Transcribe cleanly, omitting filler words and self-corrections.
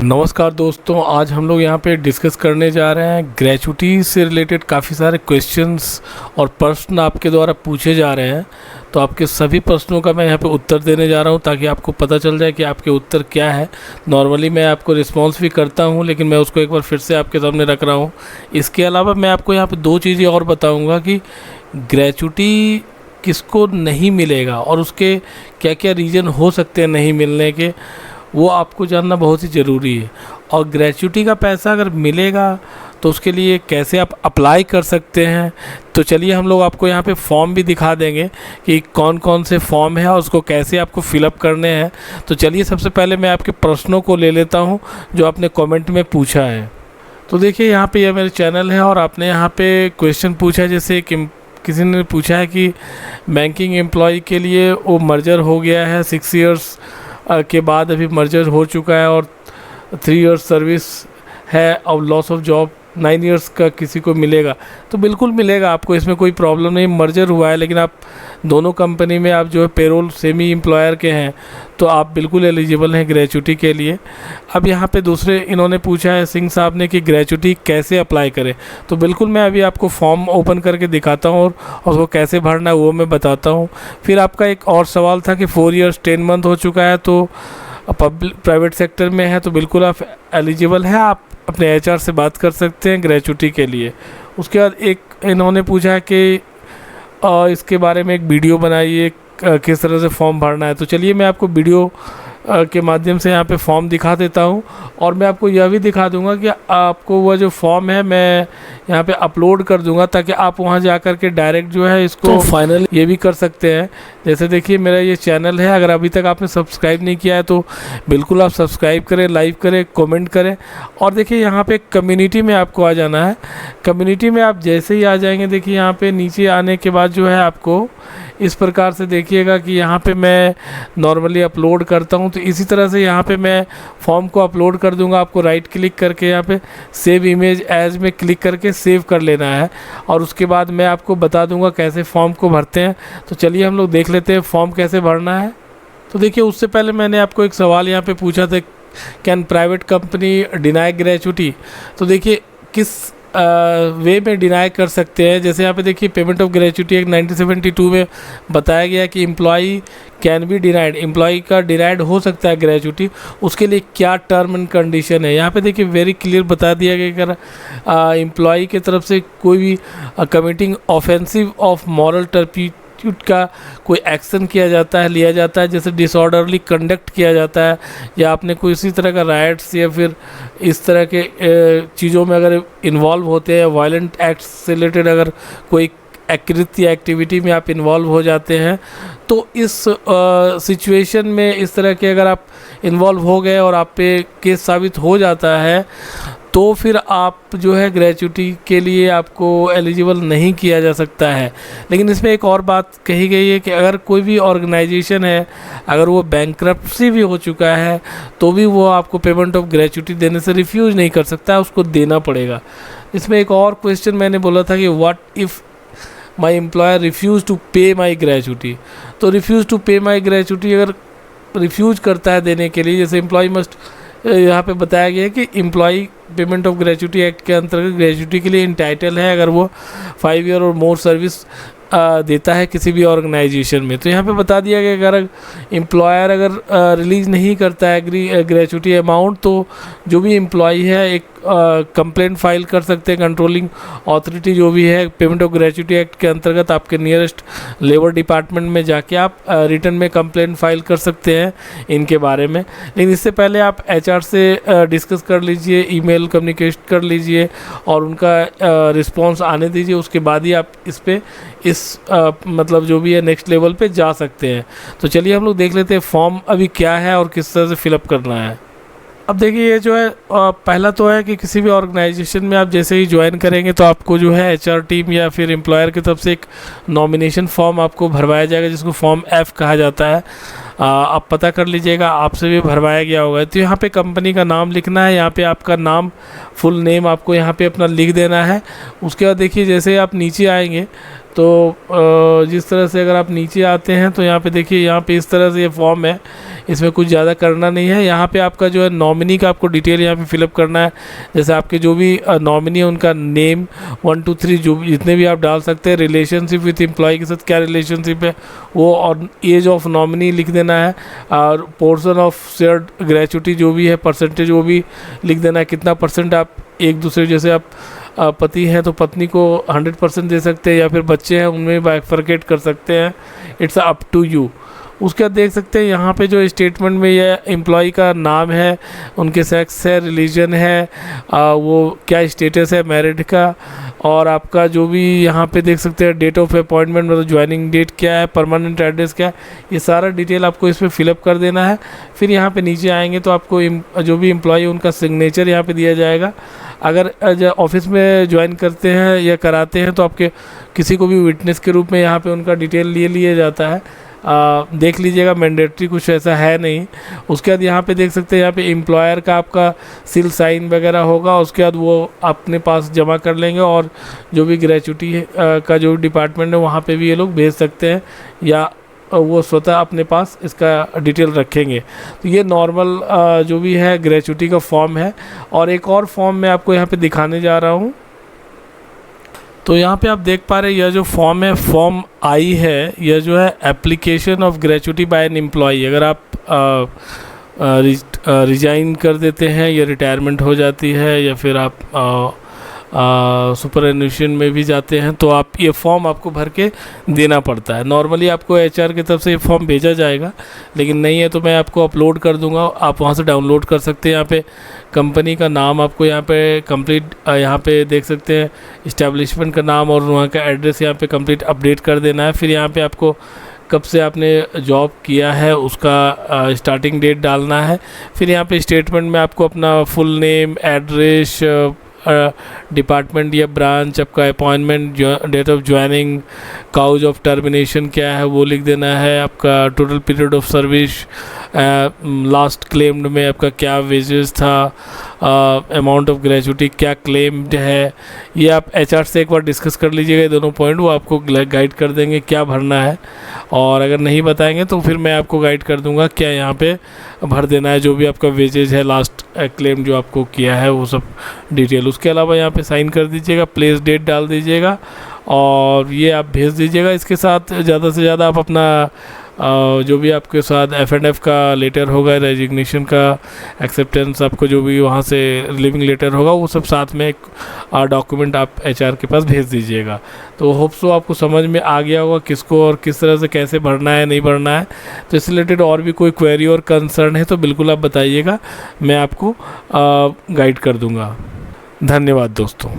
नमस्कार दोस्तों, आज हम लोग यहाँ पे डिस्कस करने जा रहे हैं ग्रेचुटी से रिलेटेड काफ़ी सारे क्वेश्चंस और प्रश्न आपके द्वारा पूछे जा रहे हैं। तो आपके सभी प्रश्नों का मैं यहाँ पे उत्तर देने जा रहा हूँ ताकि आपको पता चल जाए कि आपके उत्तर क्या है। नॉर्मली मैं आपको रिस्पॉन्स भी करता हूँ, लेकिन मैं उसको एक बार फिर से आपके सामने रख रहा हूँ। इसके अलावा मैं आपको यहाँ पर दो चीज़ें और बताऊँगा कि ग्रेचुटी किसको नहीं मिलेगा और उसके क्या क्या रीज़न हो सकते हैं नहीं मिलने के, वो आपको जानना बहुत ही ज़रूरी है। और ग्रेचुटी का पैसा अगर मिलेगा तो उसके लिए कैसे आप अप्लाई कर सकते हैं, तो चलिए हम लोग आपको यहाँ पे फॉर्म भी दिखा देंगे कि कौन कौन से फॉर्म है और उसको कैसे आपको फिलअप करने हैं। तो चलिए सबसे पहले मैं आपके प्रश्नों को ले लेता हूँ जो आपने कमेंट में पूछा है। तो देखिए यहाँ पे यह मेरे चैनल है और आपने यहाँ पे क्वेश्चन पूछा है, जैसे कि किसी ने पूछा है कि बैंकिंग एम्प्लॉय के लिए वो मर्जर हो गया है 6 इयर्स के बाद, अभी मर्जर हो चुका है और 3 इयर्स सर्विस है और लॉस ऑफ जॉब 9 इयर्स का किसी को मिलेगा। तो बिल्कुल मिलेगा आपको, इसमें कोई प्रॉब्लम नहीं। मर्जर हुआ है लेकिन आप दोनों कंपनी में आप जो है पेरोल सेमी एम्प्लॉयर के हैं, तो आप बिल्कुल एलिजिबल हैं ग्रेचुटी के लिए। अब यहाँ पे दूसरे इन्होंने पूछा है सिंह साहब ने कि ग्रेचुटी कैसे अप्लाई करें। तो बिल्कुल मैं अभी आपको फॉर्म ओपन करके दिखाता हूँ और उसको कैसे भरना है वो मैं बताता हूँ। फिर आपका एक और सवाल था कि 4 इयर्स 10 मंथ हो चुका है तो प्राइवेट सेक्टर में है, तो बिल्कुल आप एलिजिबल हैं, आप अपने एचआर से बात कर सकते हैं ग्रेचुटी के लिए। उसके बाद एक इन्होंने पूछा है कि इसके बारे में एक वीडियो बनाइए किस तरह से फॉर्म भरना है। तो चलिए मैं आपको वीडियो के माध्यम से यहाँ पे फॉर्म दिखा देता हूँ और मैं आपको यह भी दिखा दूँगा कि आपको वह जो फॉर्म है मैं यहाँ पे अपलोड कर दूँगा ताकि आप वहाँ जा कर के डायरेक्ट जो है इसको फाइनल ये भी कर सकते हैं। जैसे देखिए मेरा ये चैनल है, अगर अभी तक आपने सब्सक्राइब नहीं किया है तो बिल्कुल आप सब्सक्राइब करें, लाइक करें, कमेंट करें। और देखिए यहाँ पे कम्युनिटी में आपको आ जाना है। कम्युनिटी में आप जैसे ही आ जाएंगे, देखिए यहाँ पे नीचे आने के बाद जो है आपको इस प्रकार से देखिएगा कि यहाँ पे मैं नॉर्मली अपलोड करता हूँ, तो इसी तरह से यहाँ पे मैं फॉर्म को अपलोड कर दूँगा। आपको राइट क्लिक करके यहाँ पे सेव इमेज एज में क्लिक करके सेव कर लेना है और उसके बाद मैं आपको बता दूँगा कैसे फॉर्म को भरते हैं। तो चलिए हम लोग देख लेते हैं फॉर्म कैसे भरना है। तो देखिए उससे पहले मैंने आपको एक सवाल यहाँ पर पूछा था, can private company deny gratuity. तो देखिए किस वे में डिनाई कर सकते हैं। जैसे यहाँ पे देखिए पेमेंट ऑफ ग्रेचुटी एक्ट 1972 में बताया गया कि employee can be denied, employee का डिनाइड हो सकता है ग्रेचुटी, उसके लिए क्या टर्म एंड कंडीशन है। यहाँ पे देखिए वेरी क्लियर बता दिया गया अगर एम्प्लॉई की तरफ से कोई भी कमिटिंग ऑफेंसिव ऑफ मॉरल टर्पीट्यूड का कोई एक्शन किया जाता है, लिया जाता है, जैसे डिसऑर्डरली कंडक्ट किया जाता है या आपने कोई इसी तरह का राइट्स या फिर इस तरह के चीज़ों में अगर इन्वॉल्व होते हैं, वायलेंट एक्ट्स से रिलेटेड अगर कोई एक्टिविटी या एक्टिविटी में आप इन्वॉल्व हो जाते हैं, तो इस सिचुएशन में इस तरह के अगर आप इन्वॉल्व हो गए और आप पे केस साबित हो जाता है तो फिर आप जो है ग्रेचुटी के लिए आपको एलिजिबल नहीं किया जा सकता है। लेकिन इसमें एक और बात कही गई है कि अगर कोई भी ऑर्गेनाइजेशन है, अगर वो बैंकरप्सी भी हो चुका है तो भी वो आपको पेमेंट ऑफ ग्रेचुटी देने से रिफ्यूज़ नहीं कर सकता है, उसको देना पड़ेगा। इसमें एक और क्वेश्चन मैंने बोला था कि what if my employer refuse to pay my gratuity. तो refuse to pay my gratuity अगर रिफ्यूज़ करता है देने के लिए, जैसे एम्प्लॉय मस्ट, यहाँ पे बताया गया है कि employ payment of gratuity act के अंतर्गत ग्रेचुटी के लिए इंटाइटल है अगर वो 5 ईयर और मोर सर्विस देता है किसी भी ऑर्गेनाइजेशन में। तो यहाँ पे बता दिया गया अगर एम्प्लॉयर अगर रिलीज़ नहीं करता है ग्रेचुटी अमाउंट, तो जो भी एम्प्लॉय है एक कंप्लेंट फाइल कर सकते हैं। कंट्रोलिंग अथॉरिटी जो भी है पेमेंट ऑफ ग्रेचुटी एक्ट के अंतर्गत आपके नियरेस्ट लेबर डिपार्टमेंट में जाके आप रिटर्न में कंप्लेंट फाइल कर सकते हैं इनके बारे में। लेकिन इससे पहले आप एचआर से डिस्कस कर लीजिए, ईमेल कम्युनिकेट कर लीजिए और उनका रिस्पॉन्स आने दीजिए, उसके बाद ही आप मतलब जो भी है नेक्स्ट लेवल पे जा सकते हैं। तो चलिए हम लोग देख लेते हैं फॉर्म अभी क्या है और किस तरह से फिलअप करना है। अब देखिए ये जो है पहला तो है कि किसी भी ऑर्गेनाइजेशन में आप जैसे ही ज्वाइन करेंगे तो आपको जो है एचआर टीम या फिर एम्प्लॉयर की तरफ से एक नॉमिनेशन फॉर्म आपको भरवाया जाएगा जिसको फॉर्म F कहा जाता है। आप पता कर लीजिएगा, आपसे भी भरवाया गया होगा। तो यहाँ पे कंपनी का नाम लिखना है, यहाँ पे आपका नाम फुल नेम आपको यहाँ पे अपना लिख देना है। उसके बाद देखिए जैसे आप नीचे आएंगे तो जिस तरह से अगर आप नीचे आते हैं तो यहाँ पे देखिए, यहाँ पे इस तरह से ये फॉर्म है, इसमें कुछ ज़्यादा करना नहीं है। यहाँ पे आपका जो है नॉमिनी का आपको डिटेल यहाँ पे फिलअप करना है। जैसे आपके जो भी नॉमिनी है उनका नेम 1 2 3 जो जितने भी आप डाल सकते हैं, रिलेशनशिप विथ एम्प्लॉय के साथ क्या रिलेशनशिप है वो, और एज ऑफ नॉमिनी लिख देना है, और पोर्शन ऑफ शेयर्ड ग्रेचुटी जो भी है परसेंटेज वो भी लिख देना है, कितना परसेंट आप एक दूसरे, जैसे आप पति हैं तो पत्नी को 100% दे सकते हैं, या फिर बच्चे हैं उनमें बाइफरकेट कर सकते हैं, इट्स अप टू यू। उसके बाद देख सकते हैं यहाँ पे जो स्टेटमेंट में ये एम्प्लॉय का नाम है, उनके सेक्स है, रिलीजन है, वो क्या स्टेटस है मैरिड का, और आपका जो भी यहाँ पे देख सकते हैं डेट ऑफ अपॉइंटमेंट मतलब ज्वाइनिंग डेट क्या है, परमानेंट एड्रेस क्या है, ये सारा डिटेल आपको इसमें फिलअप कर देना है। फिर यहाँ पे नीचे आएंगे तो आपको जो भी एम्प्लॉय उनका सिग्नेचर यहाँ पे दिया जाएगा। अगर ऑफिस में ज्वाइन करते हैं या कराते हैं तो आपके किसी को भी विटनेस के रूप में यहाँ पे उनका डिटेल लिया जाता है। देख लीजिएगा, मैंडेटरी कुछ ऐसा है नहीं। उसके बाद यहाँ पे देख सकते हैं, यहाँ पे एम्प्लॉयर का आपका सील साइन वगैरह होगा, उसके बाद वो अपने पास जमा कर लेंगे, और जो भी ग्रेचुटी का जो डिपार्टमेंट है वहाँ पे भी ये लोग भेज सकते हैं, या वो स्वतः अपने पास इसका डिटेल रखेंगे। तो ये नॉर्मल जो भी है ग्रेचुटी का फॉर्म है। और एक और फॉर्म मैं आपको यहाँ पे दिखाने जा रहा हूँ। तो यहाँ पे आप देख पा रहे हैं, यह जो फॉर्म है, फॉर्म आई है, यह जो है application of gratuity by an employee. अगर आप रिजाइन कर देते हैं या रिटायरमेंट हो जाती है, या फिर आप सुपरएन्यूशन में भी जाते हैं, तो आप ये फॉर्म आपको भर के देना पड़ता है। नॉर्मली आपको एचआर की तरफ से ये फॉर्म भेजा जाएगा, लेकिन नहीं है तो मैं आपको अपलोड कर दूंगा, आप वहाँ से डाउनलोड कर सकते हैं। यहाँ पे कंपनी का नाम आपको यहाँ पे कंप्लीट यहाँ पे देख सकते हैं, इस्टेब्लिशमेंट का नाम और वहाँ का एड्रेस यहाँ पे कंप्लीट अपडेट कर देना है। फिर यहाँ पे आपको कब से आपने जॉब किया है उसका स्टार्टिंग डेट डालना है। फिर यहाँ पे स्टेटमेंट में आपको अपना फुल नेम, एड्रेस, डिपार्टमेंट या ब्रांच, आपका appointment, date of joining, cause of termination क्या है वो लिख देना है, आपका total period of service, last claimed में आपका क्या वेजेस था, अमाउंट ऑफ ग्रेचुटी क्या क्लेम्ड है। ये आप एचआर से एक बार डिस्कस कर लीजिएगा, ये दोनों पॉइंट वो आपको गाइड कर देंगे क्या भरना है, और अगर नहीं बताएंगे तो फिर मैं आपको गाइड कर दूंगा क्या यहाँ पे भर देना है, जो भी आपका वेजेज है, लास्ट क्लेम जो आपको किया है वो सब डिटेल। उसके अलावा यहाँ पे साइन कर दीजिएगा, प्लेस डेट डाल दीजिएगा, और ये आप भेज दीजिएगा। इसके साथ ज़्यादा से ज़्यादा आप अपना जो भी आपके साथ F&F का लेटर होगा, रेजिग्नेशन का एक्सेप्टेंस, आपको जो भी वहाँ से लिविंग लेटर होगा वो सब साथ में एक डॉक्यूमेंट आप एचआर के पास भेज दीजिएगा। तो होप सो आपको समझ में आ गया होगा किसको और किस तरह से कैसे भरना है, नहीं भरना है। तो इससे रिलेटेड और भी कोई क्वेरी और कंसर्न है तो बिल्कुल आप बताइएगा, मैं आपको गाइड कर दूँगा। धन्यवाद दोस्तों।